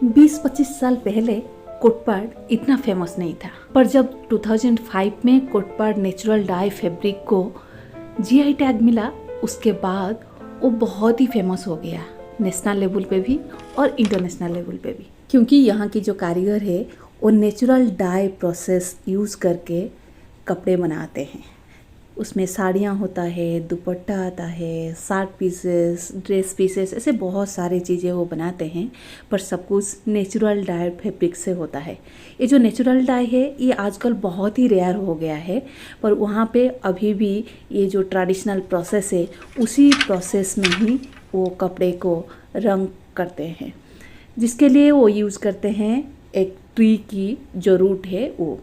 20-25 साल पहले कोटपाड इतना फेमस नहीं था, पर जब 2005 में कोटपाड नेचुरल डाई फैब्रिक को जीआई टैग मिला, उसके बाद वो बहुत ही फेमस हो गया, नेशनल लेवल पे भी और इंटरनेशनल लेवल पे भी। क्योंकि यहाँ की जो कारीगर है वो नेचुरल डाई प्रोसेस यूज़ करके कपड़े बनाते हैं। उसमें साड़ियाँ होता है, दुपट्टा आता है, शार्ट पीसेस, ड्रेस पीसेस, ऐसे बहुत सारी चीज़ें वो बनाते हैं, पर सब कुछ नेचुरल डाई फैब्रिक से होता है। ये जो नेचुरल डाई है ये आजकल बहुत ही रेयर हो गया है, पर वहाँ पे अभी भी ये जो ट्रेडिशनल प्रोसेस है उसी प्रोसेस में ही वो कपड़े को रंग करते हैं, जिसके लिए वो यूज़ करते हैं एक ट्री की जो रूट है वो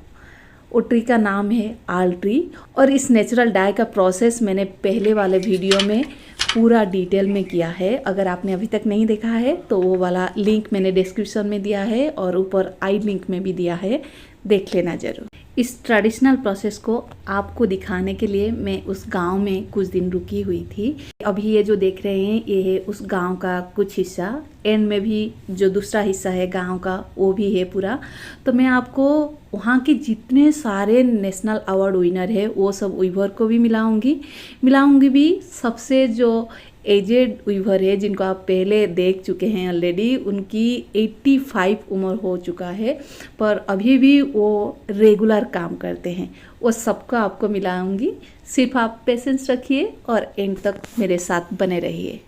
ट्री का नाम है आल ट्री। और इस नेचुरल डाई का प्रोसेस मैंने पहले वाले वीडियो में पूरा डिटेल में किया है। अगर आपने अभी तक नहीं देखा है तो वो वाला लिंक मैंने डिस्क्रिप्शन में दिया है और ऊपर आई लिंक में भी दिया है, देख लेना ज़रूर। इस ट्रेडिशनल प्रोसेस को आपको दिखाने के लिए मैं उस गांव में कुछ दिन रुकी हुई थी। अभी ये जो देख रहे हैं ये है उस गांव का कुछ हिस्सा, एंड में भी जो दूसरा हिस्सा है गांव का वो भी है पूरा। तो मैं आपको वहाँ के जितने सारे नेशनल अवार्ड विनर है वो सब वीवर को भी मिलाऊंगी भी। सबसे जो एजेड वीवर है जिनको आप पहले देख चुके हैं ऑलरेडी, उनकी 85 उम्र हो चुका है, पर अभी भी वो रेगुलर काम करते हैं। वो सबको आपको मिलाऊंगी, सिर्फ आप पेशेंस रखिए और एंड तक मेरे साथ बने रहिए।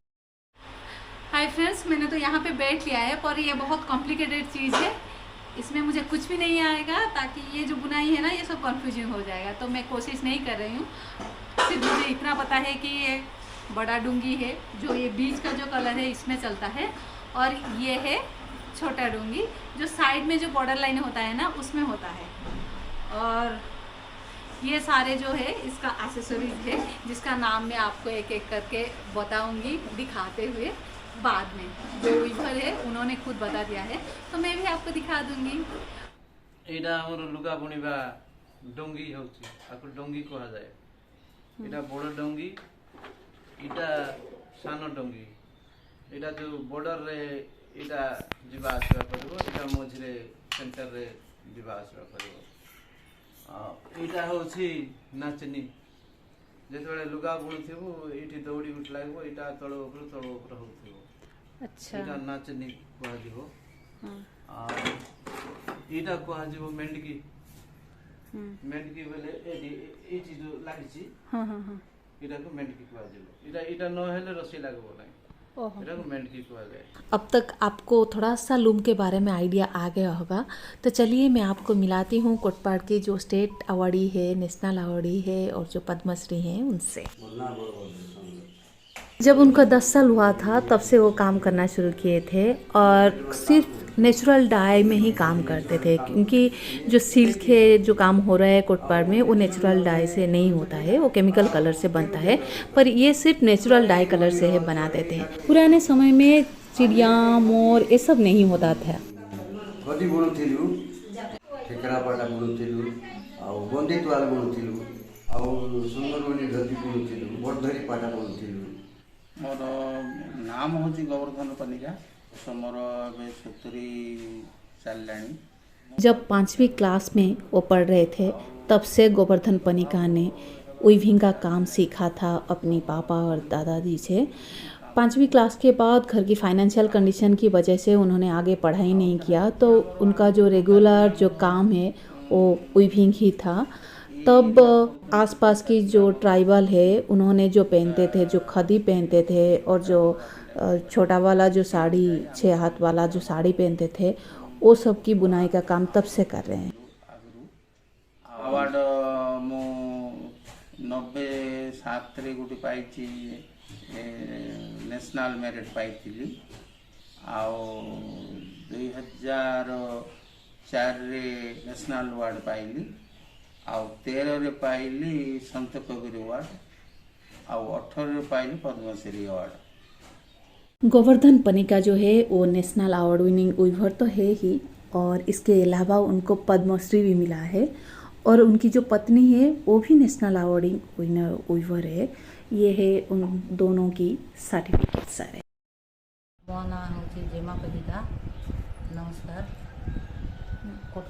हाय फ्रेंड्स, मैंने तो यहाँ पे बैठ लिया है, पर ये बहुत कॉम्प्लिकेटेड चीज़ है, इसमें मुझे कुछ भी नहीं आएगा, ताकि ये जो बुनाई है ना ये सब कन्फ्यूजन हो जाएगा, तो मैं कोशिश नहीं कर रही हूँ। सिर्फ मुझे इतना पता है कि ये बड़ा डूंगी है, जो ये बीच का जो कलर है इसमें चलता है, और ये है छोटा डूंगी जो साइड में जो बॉर्डर लाइन होता है ना उसमें होता है। और ये सारे जो है इसका एक्सेसरीज है, जिसका नाम मैं आपको एक एक करके बताऊंगी दिखाते हुए बाद में। जो वीवर है उन्होंने खुद बता दिया है, तो मैं भी आपको दिखा दूंगी। एटा हमर लुगा बुनिबा डोंगी होची, आको डोंगी कहा जाए। एटा बड़ डोंगी, इटा सानो डोंगी। एटा जो बॉर्डर रे एटा जीवा आसरा करबो, एटा मझरे सेंटर रे जीवा आसरा करबो। एटा होची नाचनी, जेतबेले लुगा बुणुथिबो एठी दौड़ी उठ लागबो, एटा तळ ऊपर होथिबो। अच्छा, एटा नाचनी कहा जीवो। एटा कहा जीवो मेंढकी। मेंढकी बेले एठी जो लागिची, हाँ हाँ हाँ, एटा को मेंढकी कहा जीवो। एटा न हेले रसी लागबो नै, एटा को मेंढकी कहा जाए। अब तक आपको थोड़ा सा लूम के बारे में आइडिया आ गया होगा, तो चलिए मैं आपको मिलाती हूँ कोटपाड के जो स्टेट अवार्डी है, नेशनल अवार्डी है और जो पद्मश्री हैं उनसे। जब उनका 10 साल हुआ था तब से वो काम करना शुरू किए थे, और सिर्फ नेचुरल डाई में ही काम करते थे, क्योंकि जो सिल्क है जो काम हो रहा है कोटपाड में वो नेचुरल डाई से नहीं होता है, वो केमिकल कलर से बनता है, पर ये सिर्फ नेचुरल डाई कलर से है बना देते हैं। पुराने समय में चिड़िया, मोर ये सब नहीं होता था। गदी बुणुथिलु, ठेकरा पाटा बुणुथिलु, आउ गंदी तोआल बुणुथिलु, आउ सुंदरबनी गदी बुणुथिलु, बड़धरी पाटा बुणुथिलु। मोर नाम हूँ गोवर्धन पनिका, मोर 70 चललानी। जब 5वीं क्लास में वो पढ़ रहे थे तब से गोवर्धन पनिका ने वीविंग का काम सीखा था अपनी पापा और दादाजी से। 5वीं क्लास के बाद घर की फाइनेंशियल कंडीशन की वजह से उन्होंने आगे पढ़ाई नहीं किया, तो उनका जो रेगुलर जो काम है वो वीविंग ही था। तब आसपास की जो ट्राइबल है उन्होंने जो पहनते थे, जो खदी पहनते थे, और जो छोटा वाला जो साड़ी 6 हाथ वाला जो साड़ी पहनते थे, वो सब की बुनाई का काम तब से कर रहे हैं। अवार्ड मु 97 रे गुटी पाइछि, नेशनल मेरिट पाइथिली। आउ 2004 रे नेशनल अवार्ड पाइली, आउ 13 रे पाइली संत कबीर अवार्ड, आउ 18 रे पाइली पद्मश्री अवार्ड। गोवर्धन पनिका जो है वो नेशनल अवार्ड विनिंग वीवर तो है ही, और इसके अलावा उनको पद्मश्री भी मिला है, और उनकी जो पत्नी है वो भी नेशनल अवार्ड विनर वीवर है। ये है उन दोनों की सर्टिफिकेट सारे। मो ना हूँ जेमा पदिका, नमस्कार।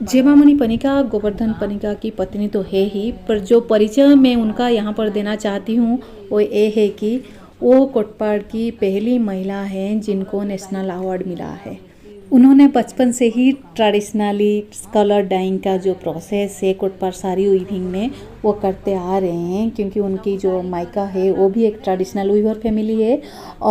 जेमामणि पनिका गोवर्धन पनिका की पत्नी तो है ही, पर जो परिचय मैं उनका यहाँ पर देना चाहती हूँ वो ये है कि वो कोटपाड़ की पहली महिला हैं जिनको नेशनल अवार्ड मिला है। उन्होंने बचपन से ही ट्रेडिशनली कलर डाइंग का जो प्रोसेस है कोटपाड़ साड़ी वीविंग में वो करते आ रहे हैं, क्योंकि उनकी जो मायका है वो भी एक ट्रेडिशनल वीवर फैमिली है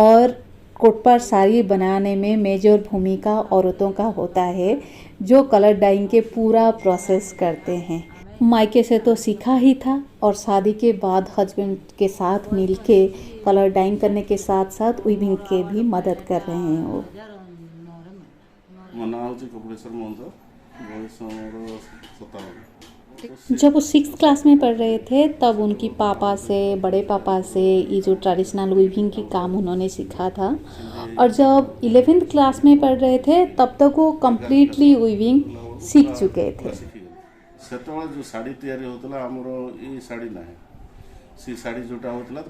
और कोटपाड़ साड़ी बनाने में मेजर भूमिका औरतों का होता है जो कलर डाइंग के पूरा प्रोसेस करते हैं। मायके से तो सीखा ही था और शादी के बाद हस्बैंड के साथ मिलके कलर डाइंग करने के साथ साथ वीविंग के भी मदद कर रहे हैं वो। ମୋ ନାଁ ହେଉଛି କପିଳେଶ୍ୱର ମହନ୍ତ, ବୟସ ମୋର 57। जब वो 6th क्लास में पढ़ रहे थे तब उनकी पापा से बड़े पापा से ये जो ट्रेडिशनल वीविंग की काम उन्होंने सीखा था और जब 11th क्लास में पढ़ रहे थे तब तक वो कम्प्लीटली वीविंग सीख चुके थे। ସେତେବେଳେ ଯେଉଁ ଶାଢ଼ୀ ତିଆରି ହେଉଥିଲା ଆମର ଏଇ ଶାଢ଼ୀ ନାହିଁ, ସେ ଶାଢ଼ୀ ଯେଉଁଟା ହେଉଥିଲା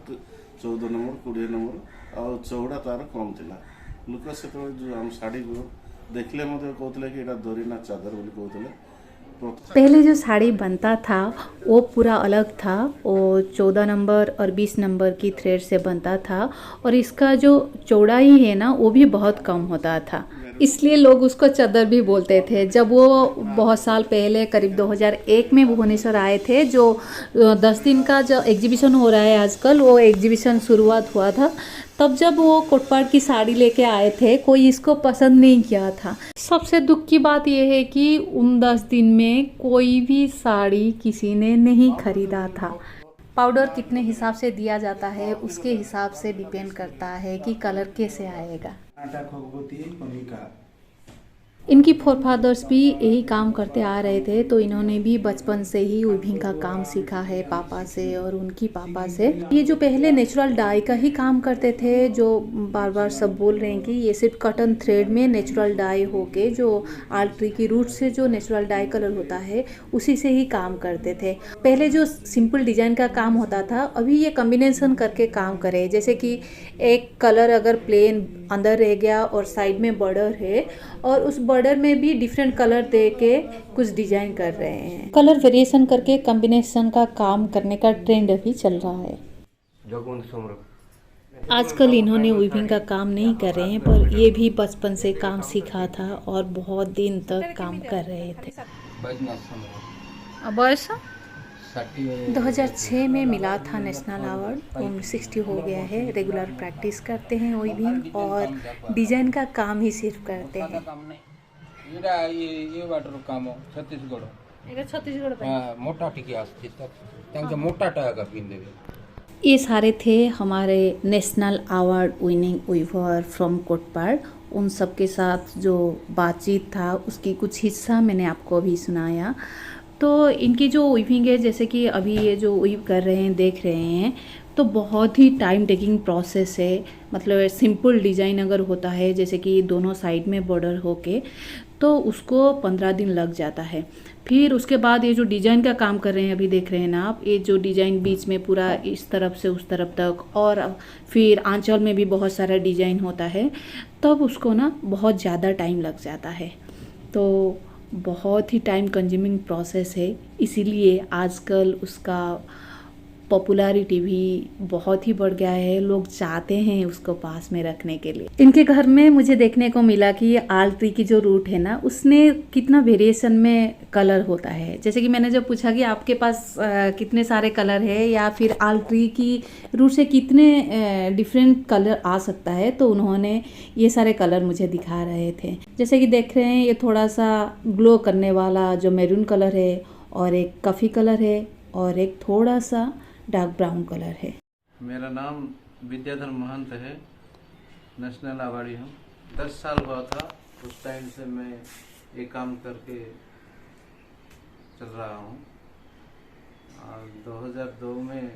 14 ନମ୍ବର 20 ନମ୍ବର ଆଉ ଚଉଡ଼ା ତାର କମ୍ ଥିଲା। ଲୋକ ସେତେବେଳେ ଯେଉଁ ଆମ ଶାଢ଼ୀକୁ ଦେଖିଲେ ମଧ୍ୟ କହୁଥିଲେ କି ଏଇଟା ଦରି ନା ଚାଦର ବୋଲି କହୁଥିଲେ। पहले जो साड़ी बनता था वो पूरा अलग था, वो 14 नंबर और 20 नंबर की थ्रेड से बनता था और इसका जो चौड़ाई है ना वो भी बहुत कम होता था, इसलिए लोग उसको चादर भी बोलते थे। जब वो बहुत साल पहले करीब 2001 में भुवनेश्वर आए थे, जो 10 दिन का जो एग्जीबिशन हो रहा है आजकल वो एग्जीबिशन शुरुआत हुआ था, तब जब वो कोटपाड़ की साड़ी लेके आए थे कोई इसको पसंद नहीं किया था। सबसे दुख की बात यह है कि उन 10 दिन में कोई भी साड़ी किसी ने नहीं खरीदा था। पाउडर कितने हिसाब से दिया जाता है उसके हिसाब से डिपेंड करता है कि कलर कैसे आएगा। इनकी फोरफादर्स भी यही काम करते आ रहे थे, तो इन्होंने भी बचपन से ही वीविंग का काम सीखा है पापा से और उनकी पापा से। ये जो पहले नेचुरल डाई का ही काम करते थे, जो बार बार सब बोल रहे हैं कि ये सिर्फ कॉटन थ्रेड में नेचुरल डाई होके जो आल्ट ट्री की रूट से जो नेचुरल डाई कलर होता है उसी से ही काम करते थे। पहले जो सिंपल डिजाइन का काम होता था, अभी ये कॉम्बिनेशन करके काम करे, जैसे कि एक कलर अगर प्लेन अंदर रह गया और साइड में बॉर्डर है और उस बॉर्डर में भी डिफरेंट कलर दे के कुछ डिजाइन कर रहे हैं। कलर वेरिएशन करके कॉम्बिनेशन का काम करने का ट्रेंड अभी चल रहा है। आजकल इन्होंने वीविंग का काम नहीं कर रहे हैं, पर ये भी बचपन से काम सीखा था और बहुत दिन तक काम कर रहे थे। बयस 2006 में मिला था नेशनल अवार्ड, 60 हो गया है। रेगुलर प्रैक्टिस करते हैं वीविंग और डिजाइन का काम ही सिर्फ करते हैं। ये वाटर काम छत्तीसगढ़ मोटा टिके आसती मोटा टाका पिंधे। ये सारे थे हमारे national award winning weaver from Kotpad. उन सब के साथ जो बातचीत था उसकी कुछ हिस्सा मैंने आपको अभी सुनाया। तो इनकी जो वीविंग है, जैसे कि अभी ये जो वीव कर रहे हैं देख रहे हैं, तो बहुत ही टाइम टेकिंग प्रोसेस है। मतलब सिंपल डिज़ाइन अगर होता है जैसे कि दोनों साइड में बॉर्डर होके, तो उसको 15 दिन लग जाता है। फिर उसके बाद ये जो डिज़ाइन का काम कर रहे हैं अभी देख रहे हैं ना आप, ये जो डिज़ाइन बीच में पूरा इस तरफ से उस तरफ तक, और फिर आंचल में भी बहुत सारा डिज़ाइन होता है, तब उसको ना बहुत ज़्यादा टाइम लग जाता है। तो बहुत ही टाइम कंज्यूमिंग प्रोसेस है, इसीलिए आजकल उसका पॉपुलैरिटी भी बहुत ही बढ़ गया है। लोग चाहते हैं उसको पास में रखने के लिए। इनके घर में मुझे देखने को मिला कि आल्ट ट्री की जो रूट है ना उसने कितना वेरिएशन में कलर होता है। जैसे कि मैंने जब पूछा कि आपके पास कितने सारे कलर है या फिर आल्ट ट्री की रूट से कितने डिफरेंट कलर आ सकता है, तो उन्होंने ये सारे कलर मुझे दिखा रहे थे। जैसे कि देख रहे हैं ये थोड़ा सा ग्लो करने वाला जो मैरून कलर है, और एक कॉफ़ी कलर है, और एक थोड़ा सा डार्क ब्राउन कलर है। मेरा नाम विद्याधर महंत है, नेशनल अवार्डी हूँ। 10 साल हुआ था, उस टाइम से मैं ये काम करके चल रहा हूँ। 2002 में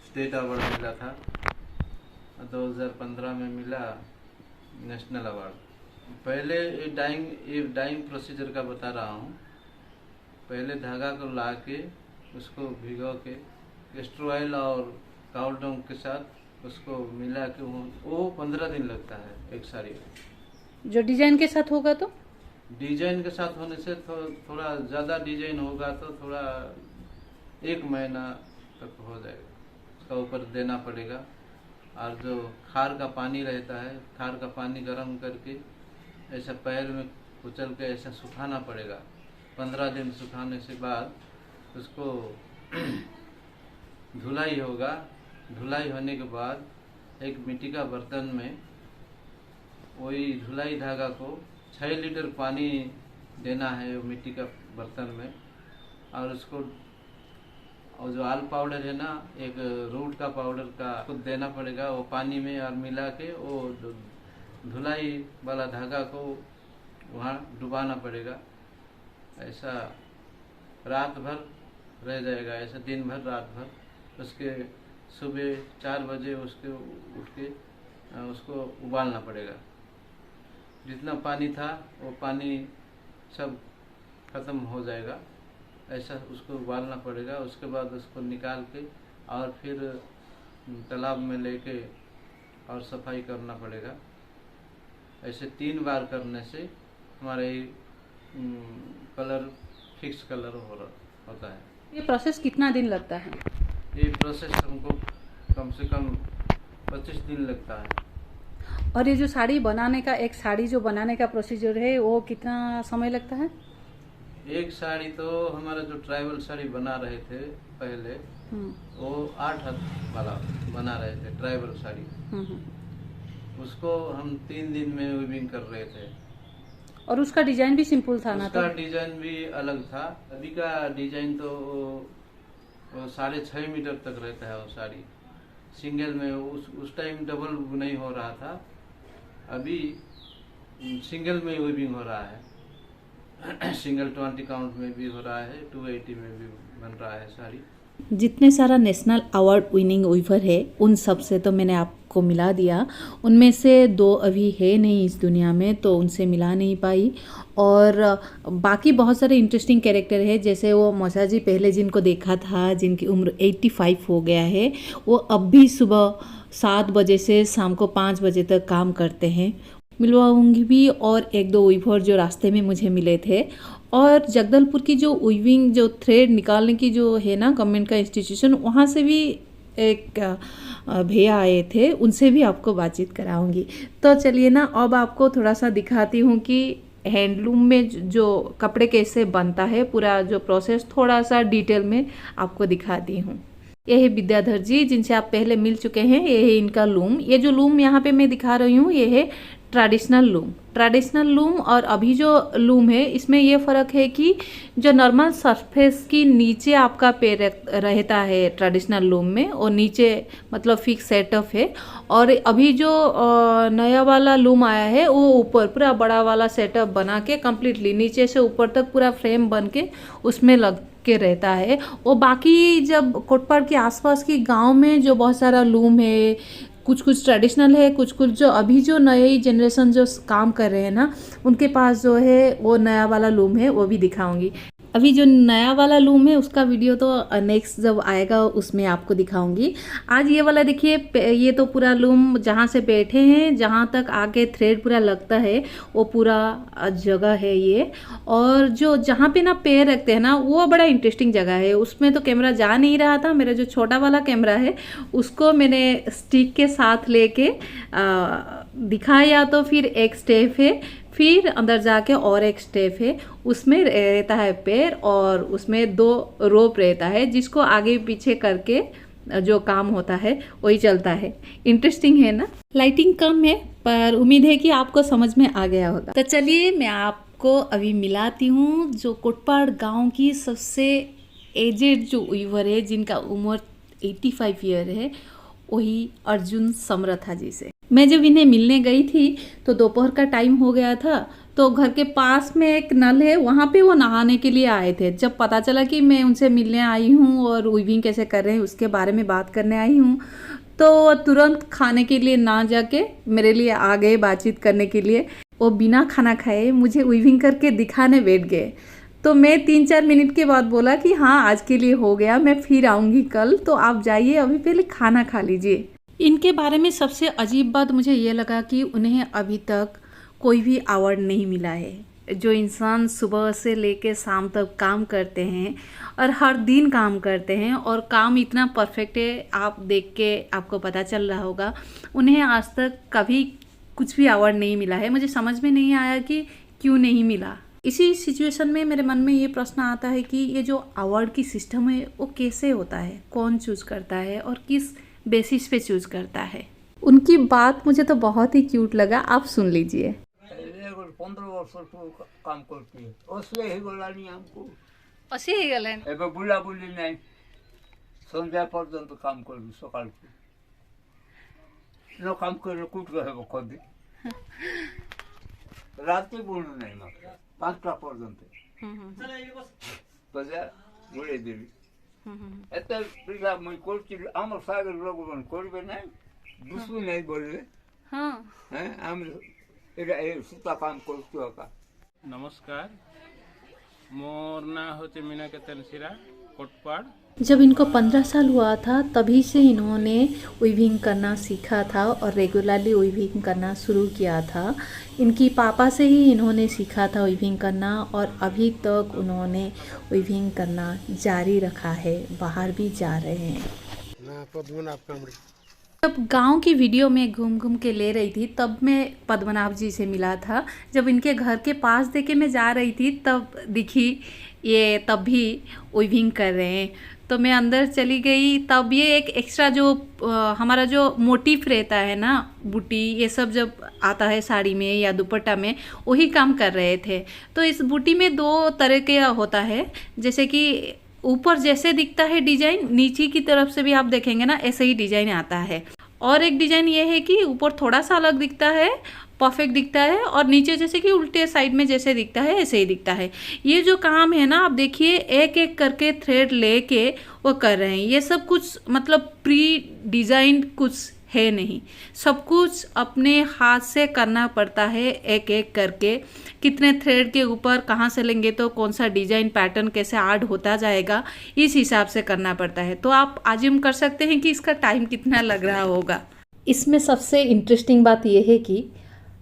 स्टेट अवार्ड मिला था, 2015 में मिला नेशनल अवार्ड। पहले ये डाइंग प्रोसीजर का बता रहा हूँ। पहले धागा को ला के उसको भिगो के कैस्टर ऑयल और काऊ डंग के साथ उसको मिला के वो 15 दिन लगता है एक साड़ी। जो डिजाइन के साथ होगा तो डिजाइन के साथ होने से थोड़ा ज़्यादा डिजाइन होगा तो थोड़ा 1 महीना तक हो जाएगा, उसका ऊपर देना पड़ेगा। और जो खार का पानी रहता है, खार का पानी गर्म करके ऐसा पैर में कुचल के ऐसा सुखाना पड़ेगा। 15 दिन सुखाने से बाद उसको धुलाई होगा। धुलाई होने के बाद एक मिट्टी का बर्तन में वही धुलाई धागा को 6 लीटर पानी देना है वो मिट्टी का बर्तन में। और उसको और जो आल पाउडर है ना, एक रूट का पाउडर का खुद देना पड़ेगा वो पानी में, और मिला के वो धुलाई वाला धागा को वहाँ डुबाना पड़ेगा। ऐसा रात भर रह जाएगा, ऐसा दिन भर रात भर। उसके सुबह 4 बजे उसके उठ के उसको उबालना पड़ेगा। जितना पानी था वो पानी सब खत्म हो जाएगा, ऐसा उसको उबालना पड़ेगा। उसके बाद उसको निकाल के और फिर तालाब में लेके और सफाई करना पड़ेगा। ऐसे 3 बार करने से हमारे कलर फिक्स कलर होता है। ये प्रोसेस कितना दिन लगता है? ये प्रोसेस हमको कम से कम 25 दिन लगता है। और ये जो साड़ी बनाने का, एक साड़ी जो बनाने का प्रोसीजर है वो कितना समय लगता है? एक साड़ी तो हमारा जो ट्राइबल साड़ी बना रहे थे पहले, वो 8 हाथ वाला बना रहे थे ट्राइबल साड़ी। उसको हम 3 दिन में वीविंग कर रहे थे। और उसका डिजाइन भी सिंपल था ना? उसका डिजाइन भी अलग था। अभी का डिजाइन तो 6.5 मीटर तक रहता है वो साड़ी सिंगल में। उस टाइम डबल बुनाई हो रहा था, अभी सिंगल में वीविंग हो रहा है। सिंगल 20 काउंट में भी हो रहा है, 280 में भी बन रहा है साड़ी। जितने सारा नेशनल अवार्ड विनिंग वीवर है उन सब से तो मैंने आपको मिला दिया। उनमें से 2 अभी है नहीं इस दुनिया में, तो उनसे मिला नहीं पाई। और बाकी बहुत सारे इंटरेस्टिंग कैरेक्टर है, जैसे वो मौसा जी पहले जिनको देखा था, जिनकी उम्र 85 हो गया है, वो अब भी सुबह 7 बजे से शाम को 5 बजे तक काम करते हैं। मिलवाऊंगी भी। और 1-2 वीवर जो रास्ते में मुझे मिले थे। और जगदलपुर की जो वीविंग जो थ्रेड निकालने की जो है ना गवर्नमेंट का इंस्टीट्यूशन, वहाँ से भी एक भैया आए थे, उनसे भी आपको बातचीत कराऊंगी। तो चलिए ना, अब आपको थोड़ा सा दिखाती हूँ कि हैंडलूम में जो कपड़े कैसे बनता है, पूरा जो प्रोसेस थोड़ा सा डिटेल में आपको दिखाती हूँ। ये है विद्याधर जी, जिनसे आप पहले मिल चुके हैं। ये है इनका लूम। ये जो लूम यहाँ पे मैं दिखा रही हूँ, ये है ट्रेडिशनल लूम। ट्रेडिशनल लूम और अभी जो लूम है, इसमें ये फ़र्क है कि जो नॉर्मल सरफेस की नीचे आपका पैर रहता है ट्रेडिशनल लूम में, और नीचे मतलब फिक्स सेटअप है। और अभी जो नया वाला लूम आया है, वो ऊपर पूरा बड़ा वाला सेटअप बना के कम्प्लीटली नीचे से ऊपर तक पूरा फ्रेम बन के उसमें लग के रहता है। वो बाकी जब कोटपाड़ के आसपास की गांव में जो बहुत सारा लूम है, कुछ ट्रेडिशनल है, कुछ जो अभी जो नई जनरेशन जो काम कर रहे हैं ना, उनके पास जो है वो नया वाला लूम है, वो भी दिखाऊंगी। अभी जो नया वाला लूम है उसका वीडियो तो नेक्स्ट जब आएगा उसमें आपको दिखाऊंगी। आज ये वाला देखिए, ये तो पूरा लूम जहाँ से बैठे हैं, जहाँ तक आगे थ्रेड पूरा लगता है, वो पूरा जगह है ये। और जो जहाँ पे ना पैर रखते हैं ना, वो बड़ा इंटरेस्टिंग जगह है। उसमें तो कैमरा जा नहीं रहा था, मेरा जो छोटा वाला कैमरा है उसको मैंने स्टिक के साथ लेके दिखाया। तो फिर एक स्टेप है, फिर अंदर जाके और एक स्टेप है, उसमें रहता है पैर, और उसमें 2 रोप रहता है, जिसको आगे पीछे करके जो काम होता है वही चलता है। इंटरेस्टिंग है ना। लाइटिंग कम है, पर उम्मीद है कि आपको समझ में आ गया होगा। तो चलिए मैं आपको अभी मिलाती हूँ जो कोटपाड़ गांव की सबसे एजेड जो वीवर है, जिनका उम्र 85 ईयर है, वही अर्जुन समरथा जी से। मैं जब इन्हें मिलने गई थी तो दोपहर का टाइम हो गया था, तो घर के पास में एक नल है, वहाँ पे वो नहाने के लिए आए थे। जब पता चला कि मैं उनसे मिलने आई हूँ और वीविंग कैसे कर रहे हैं उसके बारे में बात करने आई हूँ, तो तुरंत खाने के लिए ना जाके मेरे लिए आ गए बातचीत करने के लिए। वो बिना खाना खाए मुझे वीविंग करके दिखाने बैठ गए। तो मैं 3-4 मिनट के बाद बोला कि हाँ, आज के लिए हो गया, मैं फिर आऊँगी कल, तो आप जाइए, अभी पहले खाना खा लीजिए। इनके बारे में सबसे अजीब बात मुझे ये लगा कि उन्हें अभी तक कोई भी अवार्ड नहीं मिला है। जो इंसान सुबह से लेके शाम तक काम करते हैं और हर दिन काम करते हैं और काम इतना परफेक्ट है, आप देख के आपको पता चल रहा होगा। उन्हें आज तक कभी कुछ भी अवार्ड नहीं मिला है। मुझे समझ में नहीं आया कि क्यों नहीं मिला। इसी सिचुएशन में मेरे मन में ये प्रश्न आता है कि ये जो अवार्ड की सिस्टम है वो कैसे होता है, कौन चूज करता है और किस बेसिस पे चूज करता है। उनकी बात मुझे तो बहुत ही क्यूट लगा, आप सुन लीजिए। 15 वर्ष काम करती है असले ही गलानी हमको अशी ही गले एबे बुलाबुली नहीं संध्या पर्यंत काम करू सकाळ न काम करे कुठ रहे कधी रात्री बोलू नाही मग 5टा पर्यंत बजा बोले देवी एत पिला मैं करती आम सागर लोग करबे नहीं दूसरी नहीं बोलले हाँ हैं हम এটা এই সুতা কাম করতে होगा। नमस्कार, मोर ना होते मीना केतन सिरा कोटपाड़। जब इनको 15 साल हुआ था तभी से इन्होंने वीविंग करना सीखा था और रेगुलरली वीविंग करना शुरू किया था। इनकी पापा से ही इन्होंने सीखा था वीविंग करना और अभी तक उन्होंने वीविंग करना जारी रखा है, बाहर भी जा रहे हैं। जब गांव की वीडियो में घूम घूम के ले रही थी तब मैं पद्मनाभ जी से मिला था। जब इनके घर के पास देके मैं जा रही थी तब दिखी ये तब भी वीविंग कर रहे हैं, तो मैं अंदर चली गई। तब ये एक एक्स्ट्रा जो हमारा जो मोटिफ रहता है ना, बूटी ये सब जब आता है साड़ी में या दुपट्टा में, वही काम कर रहे थे। तो इस बूटी में 2 तरह का होता है, जैसे कि ऊपर जैसे दिखता है डिजाइन, नीचे की तरफ से भी आप देखेंगे ना ऐसे ही डिजाइन आता है। और एक डिजाइन ये है कि ऊपर थोड़ा सा अलग दिखता है, परफेक्ट दिखता है, और नीचे जैसे कि उल्टे साइड में जैसे दिखता है ऐसे ही दिखता है। ये जो काम है ना, आप देखिए एक एक करके थ्रेड लेके वो कर रहे हैं। ये सब कुछ मतलब प्री डिजाइन कुछ है नहीं, सब कुछ अपने हाथ से करना पड़ता है एक एक करके। कितने थ्रेड के ऊपर कहाँ से लेंगे तो कौन सा डिजाइन पैटर्न कैसे ऐड होता जाएगा, इस हिसाब से करना पड़ता है। तो आप आजिम कर सकते हैं कि इसका टाइम कितना लग रहा होगा। इसमें सबसे इंटरेस्टिंग बात यह है कि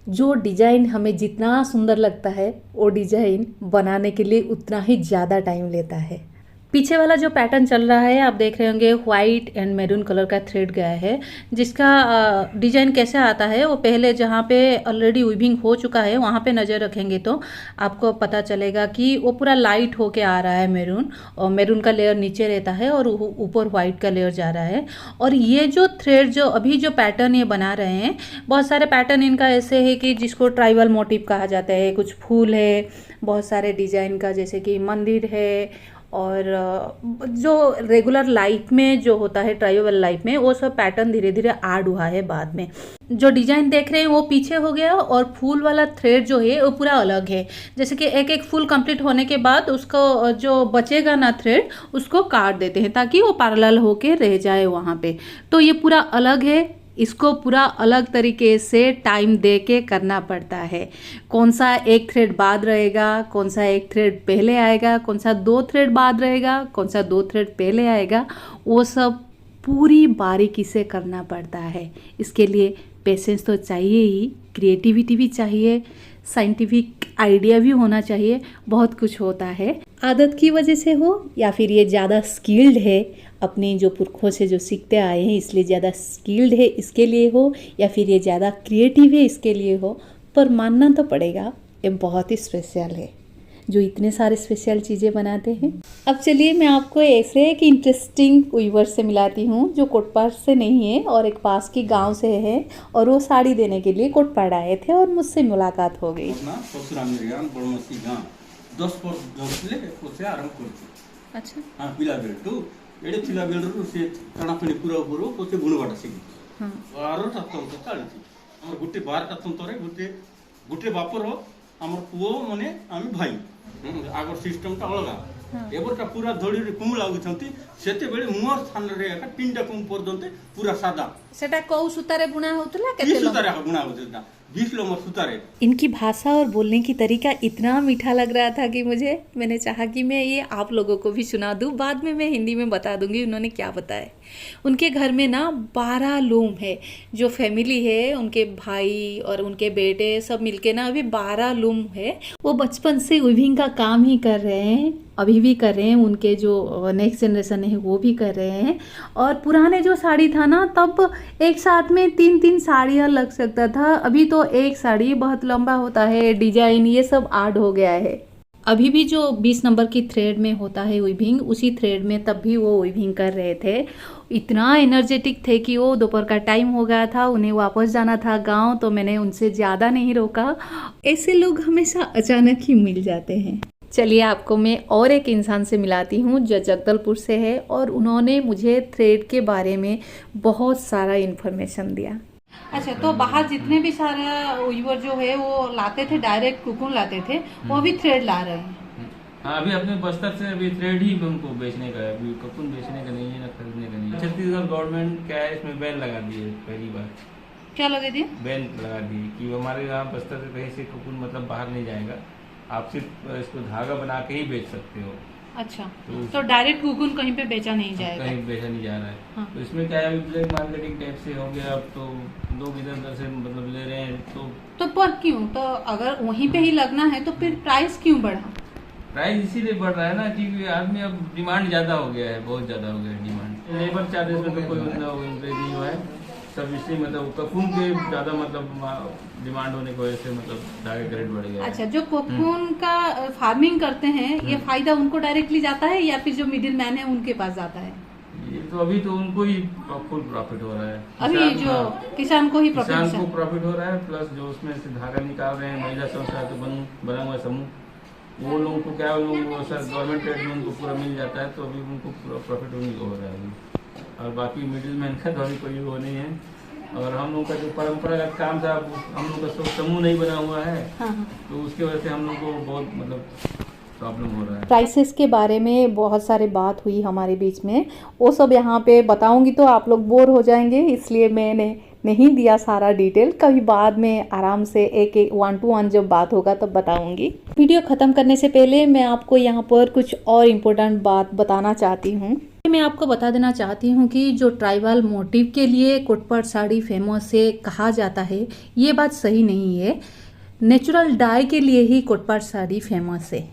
जो डिज़ाइन हमें जितना सुंदर लगता है वो डिज़ाइन बनाने के लिए उतना ही ज़्यादा टाइम लेता है। पीछे वाला जो पैटर्न चल रहा है आप देख रहे होंगे, व्हाइट एंड मैरून कलर का थ्रेड गया है, जिसका डिजाइन कैसे आता है वो पहले जहाँ पे ऑलरेडी वीविंग हो चुका है वहाँ पे नज़र रखेंगे तो आपको पता चलेगा कि वो पूरा लाइट होके आ रहा है मैरून, और मैरून का लेयर नीचे रहता है और ऊपर व्हाइट का लेयर जा रहा है। और ये जो थ्रेड जो अभी जो पैटर्न ये बना रहे हैं, बहुत सारे पैटर्न इनका ऐसे है कि जिसको ट्राइबल मोटिव कहा जाता है, कुछ फूल है, बहुत सारे डिजाइन का जैसे कि मंदिर है, और जो रेगुलर लाइफ में जो होता है ट्राइबल लाइफ में वो सब पैटर्न धीरे धीरे ऐड हुआ है बाद में। जो डिजाइन देख रहे हैं वो पीछे हो गया, और फूल वाला थ्रेड जो है वो पूरा अलग है। जैसे कि एक एक फूल कंप्लीट होने के बाद उसको जो बचेगा ना थ्रेड उसको काट देते हैं ताकि वो पैरेलल होके रह जाए वहाँ पे। तो ये पूरा अलग है, इसको पूरा अलग तरीके से टाइम दे के करना पड़ता है। कौन सा एक थ्रेड बाद रहेगा, कौन सा एक थ्रेड पहले आएगा, कौन सा 2 थ्रेड बाद रहेगा, कौन सा 2 थ्रेड पहले आएगा, वो सब पूरी बारीकी से करना पड़ता है। इसके लिए पेशेंस तो चाहिए ही, क्रिएटिविटी भी चाहिए, साइंटिफिक आइडिया भी होना चाहिए, बहुत कुछ होता है। आदत की वजह से हो या फिर ये ज़्यादा स्किल्ड है, अपने जो पुरखों से जो सीखते आए हैं इसलिए ज़्यादा स्किल्ड है इसके लिए हो, या फिर ये ज़्यादा क्रिएटिव है इसके लिए हो, पर मानना तो पड़ेगा ये बहुत ही स्पेशल है जो इतने सारे स्पेशल चीज़ें बनाते हैं। अब चलिए मैं आपको ऐसे एक इंटरेस्टिंग वीवर से मिलाती हूँ जो कोटपाड़ से नहीं है और एक पास के गांव से है, और वो साड़ी देने के लिए कोटपाड़ आए थे और मुझसे मुलाकात हो गई। अच्छा हाँ पिला बेलू एडे पिला बेलू से टाणापणी पूरा पूर्व पोते गुणबाटा सिगी बारो तत्व चलती हमर गुटे 12 तत्व रे गुटे गुटे बापर हमर पुओ माने आमी भाई आगर सिस्टम ता अलगा एबरटा पूरा धड़ी रे कुम लागुछंती सेते बेले मोर स्थान रे एका 3टा कुम पर्यंत पूरा सादा सेटा को सूता रे बुना होतला केते सूता रे बुना होतला 20 नंबर सूता रेट। इनकी भाषा और बोलने की तरीका इतना मीठा लग रहा था कि मैंने चाहा कि मैं ये आप लोगों को भी सुना दूं। बाद में मैं हिंदी में बता दूंगी उन्होंने क्या बताया। उनके घर में ना 12 लूम है। जो फैमिली है, उनके भाई और उनके बेटे सब मिलके ना अभी 12 लूम है। वो बचपन से वीविंग का काम ही कर रहे हैं, अभी भी कर रहे हैं। उनके जो नेक्स्ट जनरेशन है वो भी कर रहे हैं। और पुराने जो साड़ी था ना, तब एक साथ में 3-3 साड़ियाँ लग सकता था। अभी तो एक साड़ी बहुत लंबा होता है, डिजाइन ये सब ऐड हो गया है। अभी भी जो 20 नंबर की थ्रेड में होता है वीविंग, उसी थ्रेड में तब भी वो वीविंग कर रहे थे। इतना एनर्जेटिक थे कि वो दोपहर का टाइम हो गया था, उन्हें वापस जाना था गांव, तो मैंने उनसे ज़्यादा नहीं रोका। ऐसे लोग हमेशा अचानक ही मिल जाते हैं। चलिए आपको मैं और एक इंसान से मिलाती हूँ जो जगदलपुर से है, और उन्होंने मुझे थ्रेड के बारे में बहुत सारा इन्फॉर्मेशन दिया। अच्छा, तो बाहर जितने भी सारा वीवर जो है वो लाते थे, डायरेक्ट कुकुन लाते थे, वो भी थ्रेड ला रहे हैं। हाँ, अभी अपने बस्तर से अभी थ्रेड ही उनको बेचने का है, अभी कपून बेचने का नहीं है ना खरीदने का नहीं है। छत्तीसगढ़ गवर्नमेंट क्या है, इसमें बैन लगा दी है पहली बार। क्या लगा दिए? बैन लगा दी कि हमारे यहाँ बस्तर से कहीं से कपून मतलब बाहर नहीं जाएगा, आप सिर्फ इसको धागा बना के ही बेच सकते हो। अच्छा, तो डायरेक्ट कुकुन कहीं पे बेचा नहीं जाएगा? कहीं बेचा नहीं जा रहा है। हाँ। तो इसमें क्या है, ब्लैक मार्केटिंग टाइप से हो गया। अब तो लोग इधर उधर से मतलब ले रहे हैं। तो पर क्यों? तो अगर वहीं पे ही लगना है तो फिर प्राइस क्यों बढ़ा? प्राइस इसीलिए बढ़ रहा है ना क्योंकि आदमी अब डिमांड ज़्यादा हो गया है, बहुत ज़्यादा हो गया है डिमांड। लेबर चार्जेस में तो कोई इंक्रीज नहीं हुआ है, सब इसलिए मतलब कपून के ज़्यादा मतलब डिमांड होने की वजह से मतलब धागे का रेट बढ़ गया। अच्छा, जो कपून का फार्मिंग करते हैं, ये फायदा उनको डायरेक्टली जाता है या फिर जो मिडिल मैन है उनके पास जाता है? ये तो अभी तो उनको ही फुल प्रॉफिट हो रहा है। अभी जो किसान को ही किसान को प्रॉफिट हो रहा है, प्लस जो उसमें से धागा निकाल रहे हैं महिला संस्था तो बना हुआ समूह, वो लोगों को क्या, वो लोग सर गवर्नमेंट रेट में उनको पूरा मिल जाता है, तो अभी उनको पूरा प्रॉफिट उन्हीं को हो रहा है अभी। और बाकी मिडिल मैन का तो अभी कोई वो नहीं है। और हम लोग का जो परंपरागत काम था, हम लोग का समूह नहीं बना हुआ है। हाँ। तो उसकी वजह से हम लोग को बहुत मतलब प्रॉब्लम हो रहा है। प्राइसेस के बारे में बहुत सारे बात हुई हमारे बीच में, वो सब यहाँ पे बताऊंगी तो आप लोग बोर हो जाएंगे, इसलिए मैंने नहीं दिया सारा डिटेल। कभी बाद में आराम से एक 1-to-1 जब बात होगा तब बताऊंगी। वीडियो ख़त्म करने से पहले मैं आपको यहाँ पर कुछ और इम्पोर्टेंट बात बताना चाहती हूँ। मैं आपको बता देना चाहती हूँ कि जो ट्राइबल मोटिव के लिए कोटपाड़ साड़ी फेमस है कहा जाता है, ये बात सही नहीं है। नेचुरल डाई के लिए ही कोटपाड़ साड़ी फेमस है।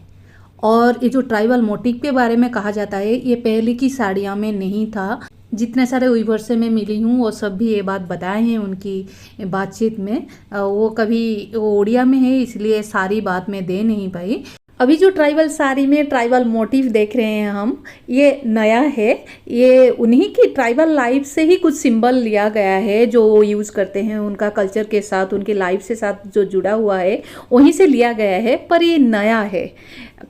और ये जो ट्राइबल मोटिव के बारे में कहा जाता है, ये पहले की साड़ियों में नहीं था। जितने सारे वीवर से मैं मिली हूँ वो सब भी ये बात बताए हैं उनकी बातचीत में। वो उड़िया में है, इसलिए सारी बात मैं दे नहीं पाई। अभी जो ट्राइबल साड़ी में ट्राइबल मोटिव देख रहे हैं हम, ये नया है। ये उन्हीं की ट्राइबल लाइफ से ही कुछ सिंबल लिया गया है जो वो यूज़ करते हैं, उनका कल्चर के साथ, उनकी लाइफ से साथ जो जुड़ा हुआ है वहीं से लिया गया है। पर ये नया है,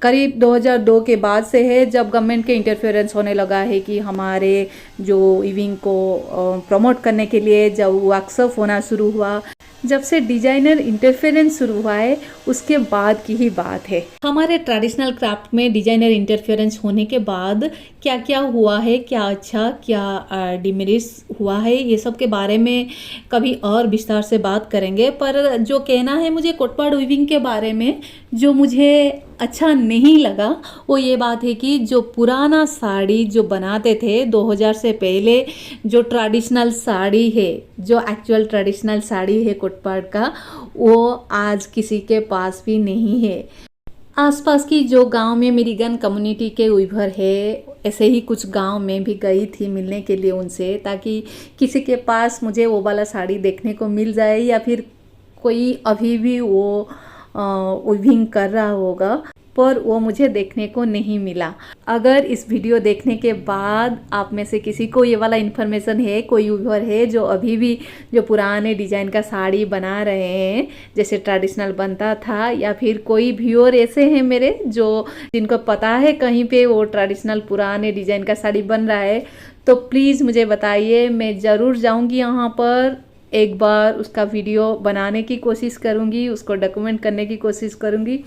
करीब 2002 के बाद से है, जब गवर्नमेंट के इंटरफेरेंस होने लगा है कि हमारे जो वीविंग को प्रमोट करने के लिए जब वर्कशॉप होना शुरू हुआ, जब से डिजाइनर इंटरफेरेंस शुरू हुआ है उसके बाद की ही बात है। हमारे ट्रेडिशनल क्राफ्ट में डिजाइनर इंटरफेरेंस होने के बाद क्या क्या हुआ है, क्या अच्छा क्या डिमेरिट्स हुआ है, ये सब के बारे में कभी और विस्तार से बात करेंगे। पर जो कहना है मुझे कोटपाड़ वीविंग के बारे में, जो मुझे अच्छा नहीं लगा वो ये बात है कि जो पुराना साड़ी जो बनाते थे 2000 से पहले, जो ट्रेडिशनल साड़ी है, जो एक्चुअल ट्रेडिशनल साड़ी है कोटपाड़ का, वो आज किसी के पास भी नहीं है। आसपास की जो गांव में मेरी गन कम्युनिटी के वीवर है, ऐसे ही कुछ गांव में भी गई थी मिलने के लिए उनसे, ताकि किसी के पास मुझे वो वाला साड़ी देखने को मिल जाए या फिर कोई अभी भी वो वीविंग कर रहा होगा, पर वो मुझे देखने को नहीं मिला। अगर इस वीडियो देखने के बाद आप में से किसी को ये वाला इन्फॉर्मेशन है, कोई वीवर है जो अभी भी जो पुराने डिजाइन का साड़ी बना रहे हैं जैसे ट्रेडिशनल बनता था, या फिर कोई व्यूअर ऐसे हैं मेरे जिनको पता है कहीं पे वो ट्रेडिशनल पुराने डिजाइन का साड़ी बन रहा है, तो प्लीज़ मुझे बताइए। मैं ज़रूर जाऊंगी यहाँ पर एक बार उसका वीडियो बनाने की कोशिश करूँगी, उसको डॉक्यूमेंट करने की कोशिश करूँगी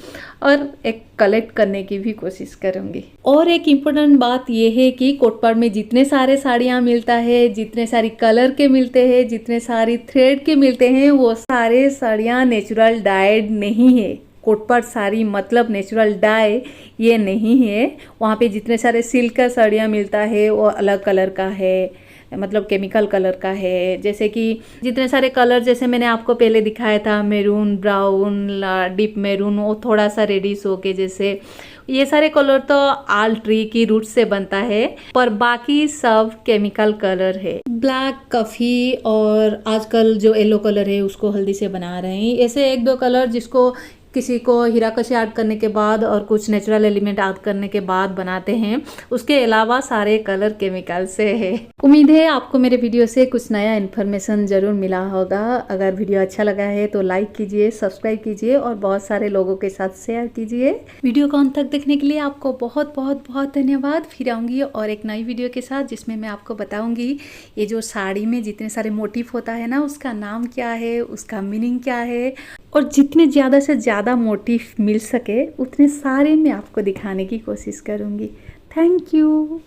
और एक कलेक्ट करने की भी कोशिश करूँगी। और एक इम्पोर्टेंट बात यह है कि कोटपाड़ में जितने सारे साड़ियाँ मिलता है, जितने सारी कलर के मिलते हैं, जितने सारी थ्रेड के मिलते हैं, वो सारे साड़ियाँ नेचुरल डाइड नहीं है। कोटपाड़ साड़ी मतलब नेचुरल डाई ये नहीं है। वहाँ पे जितने सारे सिल्क का साड़ियाँ मिलता है वो अलग कलर का है, मतलब केमिकल कलर का है। जैसे कि जितने सारे कलर जैसे मैंने आपको पहले दिखाया था, मेरून, ब्राउन, डीप मेरून, वो थोड़ा सा रेडिश होके, जैसे ये सारे कलर तो आल ट्री की रूट से बनता है, पर बाकी सब केमिकल कलर है। ब्लैक, कॉफी और आजकल जो येलो कलर है उसको हल्दी से बना रहे हैं। ऐसे एक दो कलर जिसको किसी को हीराकशी ऐड करने के बाद और कुछ नेचुरल एलिमेंट ऐड करने के बाद बनाते हैं, उसके अलावा सारे कलर केमिकल से है। उम्मीद है आपको मेरे वीडियो से कुछ नया इन्फॉर्मेशन ज़रूर मिला होगा। अगर वीडियो अच्छा लगा है तो लाइक कीजिए, सब्सक्राइब कीजिए और बहुत सारे लोगों के साथ शेयर कीजिए। वीडियो को अंत तक देखने के लिए आपको बहुत बहुत बहुत धन्यवाद। फिर आऊँगी और एक नई वीडियो के साथ जिसमें मैं आपको बताऊँगी ये जो साड़ी में जितने सारे मोटिफ होता है ना, उसका नाम क्या है, उसका मीनिंग क्या है, और जितने ज़्यादा से ज़्यादा मोटिफ मिल सके उतने सारे मैं आपको दिखाने की कोशिश करूँगी। Thank you.